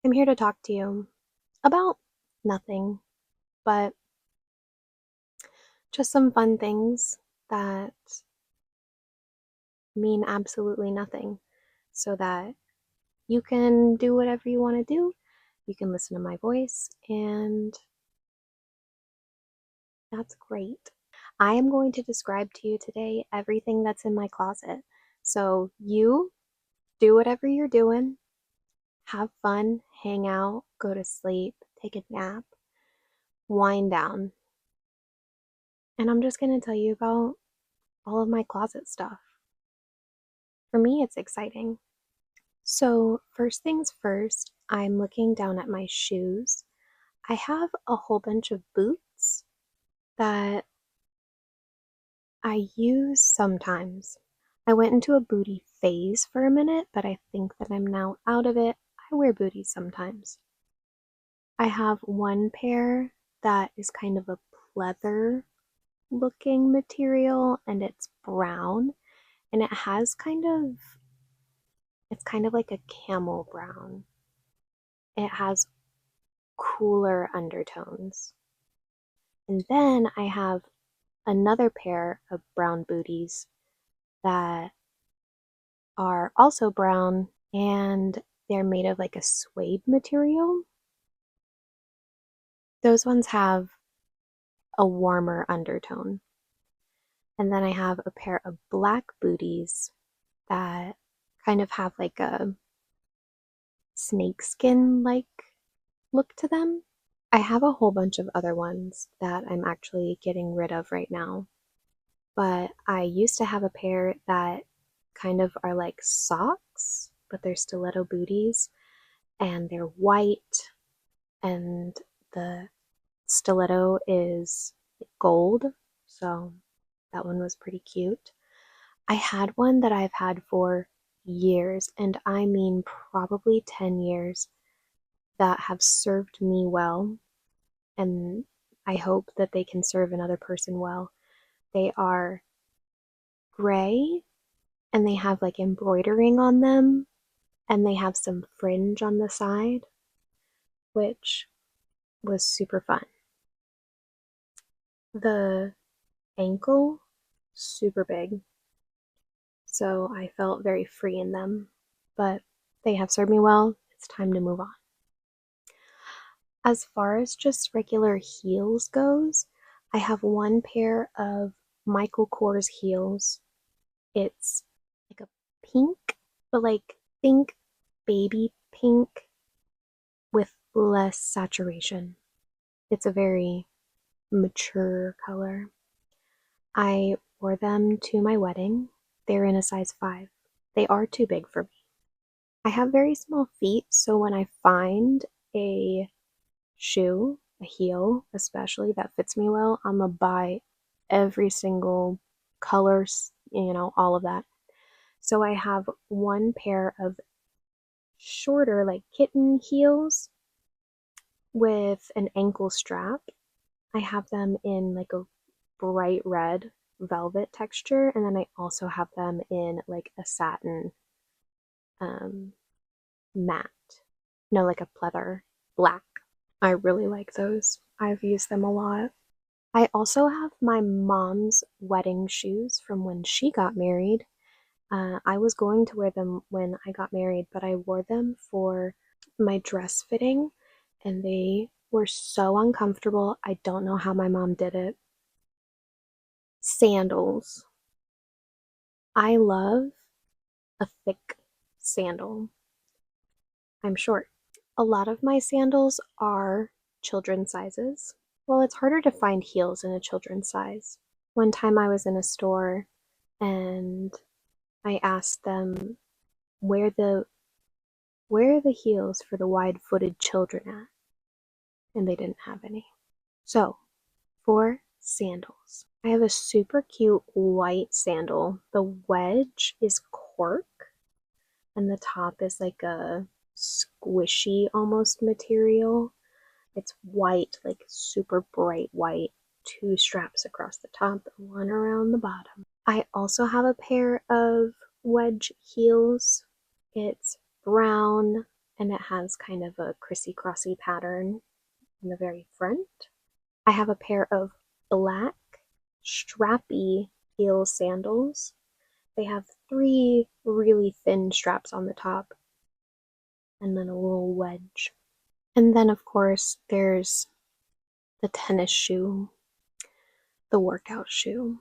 I'm here to talk to you about nothing, but just some fun things that mean absolutely nothing so that you can do whatever you want to do. You can listen to my voice, and that's great. I am going to describe to you today everything that's in my closet. So you do whatever you're doing, have fun, hang out, go to sleep, take a nap, wind down. And I'm just going to tell you about all of my closet stuff. For me, it's exciting. So, first things first, I'm looking down at my shoes. I have a whole bunch of boots that I use sometimes. I went into a booty phase for a minute, but I think that I'm now out of it. I wear booties sometimes. I have one pair that is kind of a pleather looking material and it's brown and it's kind of like a camel brown. It has cooler undertones. And then I have another pair of brown booties that are also brown and they're made of like a suede material. Those ones have a warmer undertone. And then I have a pair of black booties that kind of have like a snakeskin like look to them. I have a whole bunch of other ones that I'm actually getting rid of right now. But I used to have a pair that kind of are like socks, but they're stiletto booties, and they're white, and the stiletto is gold, so that one was pretty cute. I had one that I've had for years, and I mean probably 10 years, that have served me well, and I hope that they can serve another person well. They are gray and they have like embroidering on them and they have some fringe on the side, which was super fun. The ankle, super big, so I felt very free in them, but they have served me well. It's time to move on. As far as just regular heels goes, I have one pair of Michael Kors heels. It's like a pink, but like think baby pink with less saturation. It's a very mature color. I wore them to my wedding. They're in a size 5. They are too big for me. I have very small feet, so when I find a shoe, a heel especially, that fits me well, I'm gonna buy every single color, all of that. So I have one pair of shorter, like kitten heels with an ankle strap. I have them in like a bright red velvet texture, and then I also have them in like a satin um, matte. No, like a pleather black. I really like those. I've used them a lot. I also have my mom's wedding shoes from when she got married. I was going to wear them when I got married, but I wore them for my dress fitting and they were so uncomfortable. I don't know how my mom did it. Sandals. I love a thick sandal. I'm short. A lot of my sandals are children's sizes. Well, it's harder to find heels in a children's size. One time I was in a store and I asked them where the where are the heels for the wide-footed children at? And they didn't have any. So, for sandals, I have a super cute white sandal. The wedge is cork, and the top is like a squishy almost material. It's white, like super bright white, 2 straps across the top, 1 around the bottom. I also have a pair of wedge heels. It's brown and it has kind of a crissy-crossy pattern in the very front. I have a pair of black strappy heel sandals. They have 3 really thin straps on the top and then a little wedge. And then, of course, there's the tennis shoe, the workout shoe.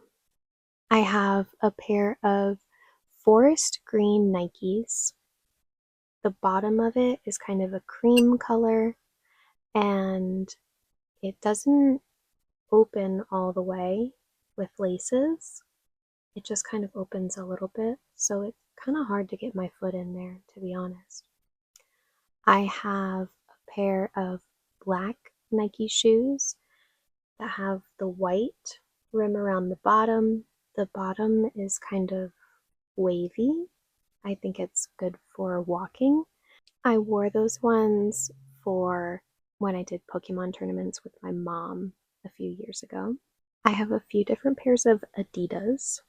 I have a pair of forest green Nikes. The bottom of it is kind of a cream color and it doesn't open all the way with laces. It just kind of opens a little bit, so it's kind of hard to get my foot in there, to be honest. I have a pair of black Nike shoes that have the white rim around the bottom. The bottom is kind of wavy. I think it's good for walking. I wore those ones for when I did Pokemon tournaments with my mom a few years ago. I have a few different pairs of Adidas.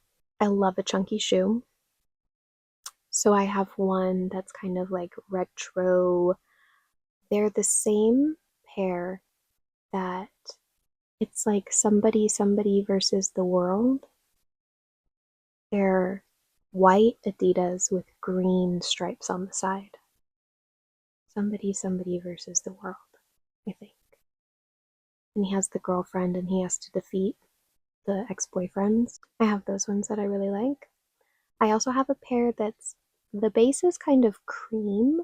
I love a chunky shoe. So I have one that's kind of like retro. They're the same pair that it's like somebody versus the world. They're white Adidas with green stripes on the side. Somebody versus the world, I think. And he has the girlfriend and he has to defeat the ex-boyfriends. I have those ones that I really like. I also have a pair that's the base is kind of cream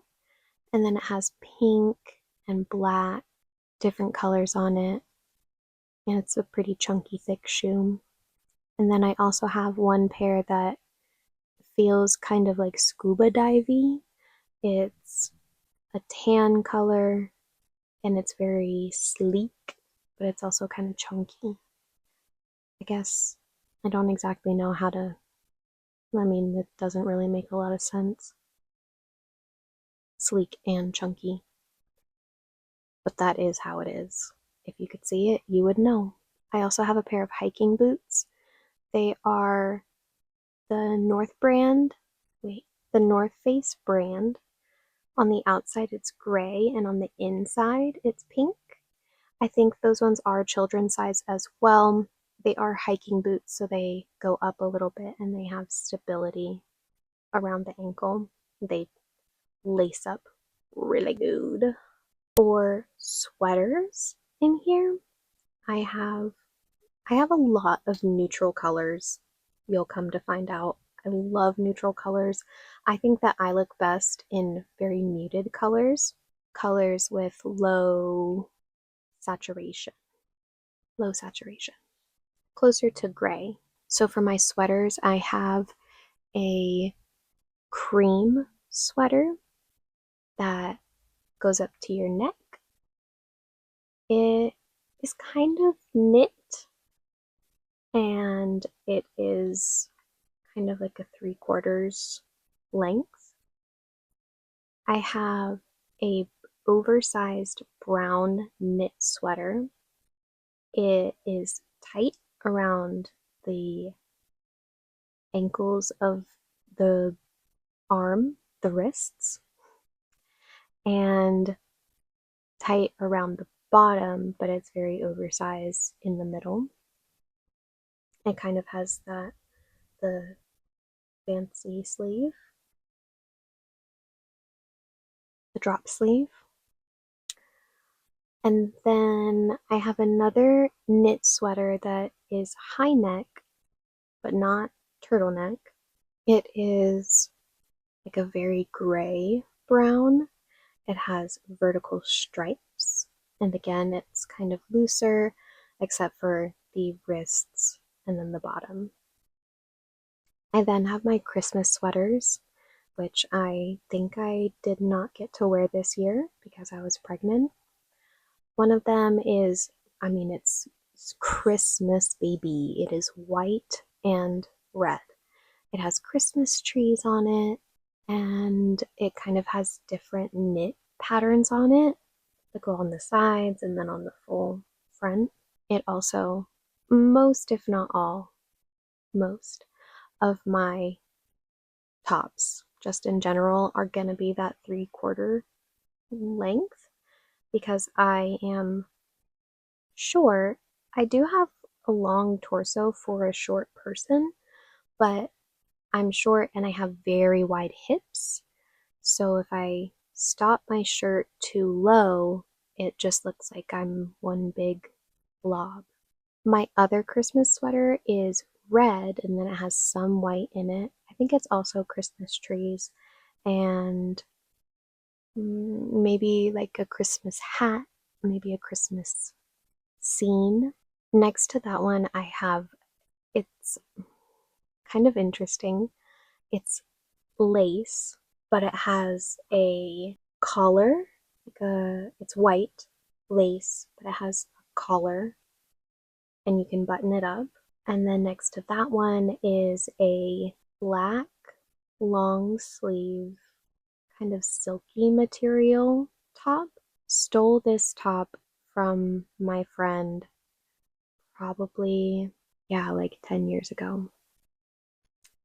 and then it has pink and black, different colors on it. And it's a pretty chunky, thick shoe. And then I also have one pair that feels kind of like scuba divey. It's a tan color and it's very sleek, but it's also kind of chunky. I guess I don't exactly know how to, I mean, it doesn't really make a lot of sense. Sleek and chunky. But that is how it is. If you could see it, you would know. I also have a pair of hiking boots. They are the the North Face brand. On the outside it's gray and on the inside it's pink. I think those ones are children's size as well. They are hiking boots, so they go up a little bit and they have stability around the ankle. They lace up really good. For sweaters in here, I have a lot of neutral colors. You'll come to find out. I love neutral colors. I think that I look best in very muted colors, colors with saturation, low saturation, closer to gray. So for my sweaters, I have a cream sweater that goes up to your neck. It is kind of knit and it is kind of like a 3/4 length. I have a oversized brown knit sweater. It is tight around the ankles of the the wrists, and tight around the bottom, but it's very oversized in the middle. It kind of has the fancy sleeve, the drop sleeve. And then I have another knit sweater that is high neck, but not turtleneck. It is like a very gray brown. It has vertical stripes, and again, it's kind of looser, except for the wrists and then the bottom. I then have my Christmas sweaters, which I think I did not get to wear this year because I was pregnant. One of them is, I mean, it's Christmas, baby. It is white and red. It has Christmas trees on it, and it kind of has different knit patterns on it that go on the sides and then on the full front. It also, most if not all, most of my tops, just in general, are gonna be that 3/4 length because I am short. I do have a long torso for a short person, but I'm short and I have very wide hips. So if I stop my shirt too low, it just looks like I'm one big blob. My other Christmas sweater is red and then it has some white in it. I think it's also Christmas trees and maybe like a Christmas hat, maybe a Christmas scene. Next to that one, I have it's kind of interesting. It's lace, but it has a collar, it's white lace, but it has a collar and you can button it up. And then next to that one is a black long sleeve kind of silky material top. Stole this top from my friend probably, yeah, like 10 years ago.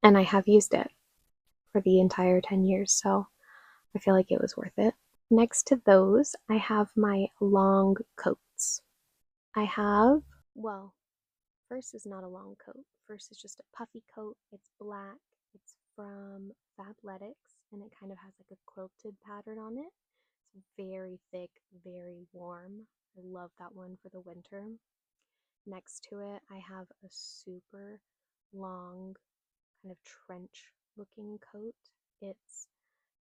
And I have used it for the entire 10 years, so I feel like it was worth it. Next to those, I have my long coats. I have, well, first is not a long coat. First is just a puffy coat. It's black. It's from Fabletics, and it kind of has like a quilted pattern on it. It's very thick, very warm. I love that one for the winter. Next to it, I have a super long, kind of trench looking coat. It's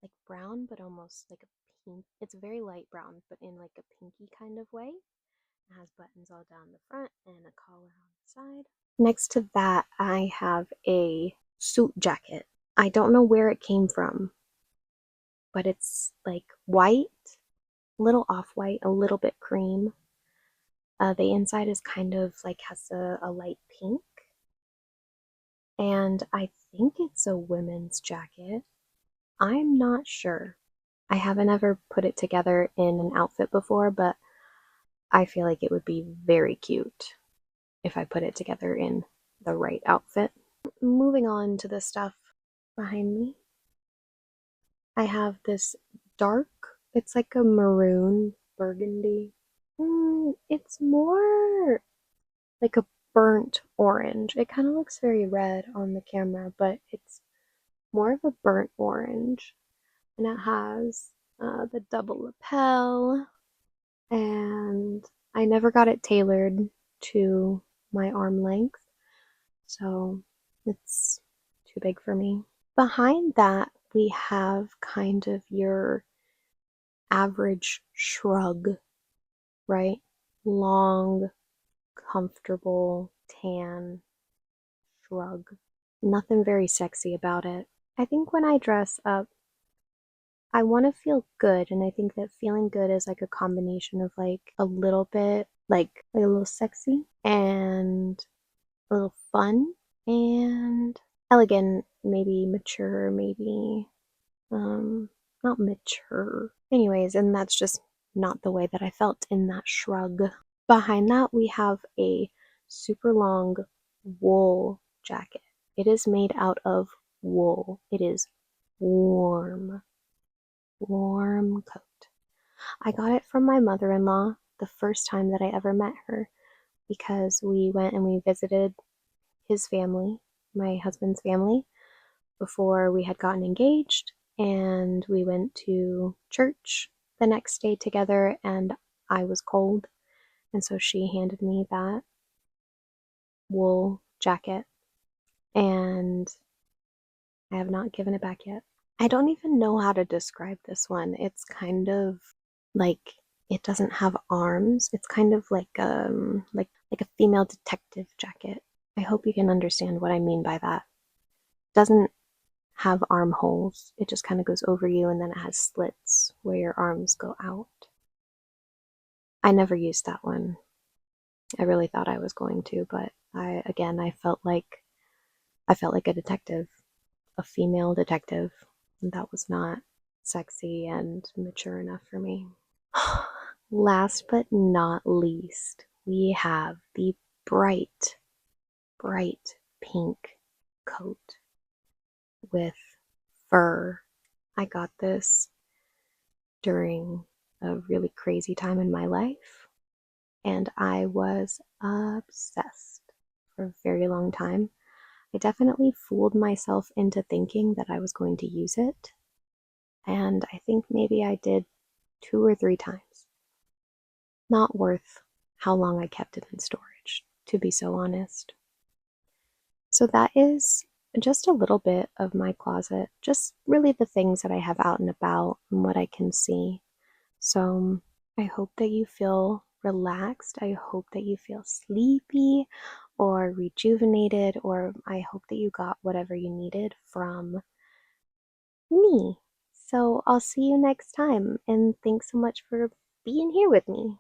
like brown, but almost like a pink. It's very light brown, but in like a pinky kind of way. It has buttons all down the front and a collar on the side. Next to that, I have a suit jacket. I don't know where it came from, but it's like white, a little off white, a little bit cream. The inside is kind of like has a light pink. And I think it's a women's jacket. I'm not sure. I haven't ever put it together in an outfit before, but I feel like it would be very cute if I put it together in the right outfit. Moving on to the stuff behind me, I have this dark, it's like a maroon burgundy. It's more like a burnt orange. It kind of looks very red on the camera, but it's more of a burnt orange. And it has the double lapel, and I never got it tailored to my arm length, so it's too big for me. Behind that, we have kind of your average shrug, right? Long, comfortable, tan shrug. Nothing very sexy about it. I think when I dress up, I want to feel good, and I think that feeling good is like a combination of like a little bit, like a little sexy and a little fun and elegant, maybe mature, maybe not mature. Anyways, and that's just not the way that I felt in that shrug. Behind that, we have a super long wool jacket. It is made out of wool. It is warm, warm coat. I got it from my mother in law the first time that I ever met her because we went and we visited his family, my husband's family, before we had gotten engaged. And we went to church the next day together, and I was cold. And so she handed me that wool jacket, and I have not given it back yet. I don't even know how to describe this one. It's kind of like it doesn't have arms. It's kind of like a female detective jacket. I hope you can understand what I mean by that. It doesn't have armholes. It just kind of goes over you and then it has slits where your arms go out. I never used that one. I really thought I was going to, but I felt like a detective, a female detective. And that was not sexy and mature enough for me. Last but not least, we have the bright, bright pink coat with fur. I got this during a really crazy time in my life, and I was obsessed for a very long time. I definitely fooled myself into thinking that I was going to use it, and I think maybe I did 2 or 3 times. Not worth how long I kept it in storage, to be so honest. So that is just a little bit of my closet, just really the things that I have out and about and what I can see. So I hope that you feel relaxed. I hope that you feel sleepy or rejuvenated, or I hope that you got whatever you needed from me. So I'll see you next time, and thanks so much for being here with me.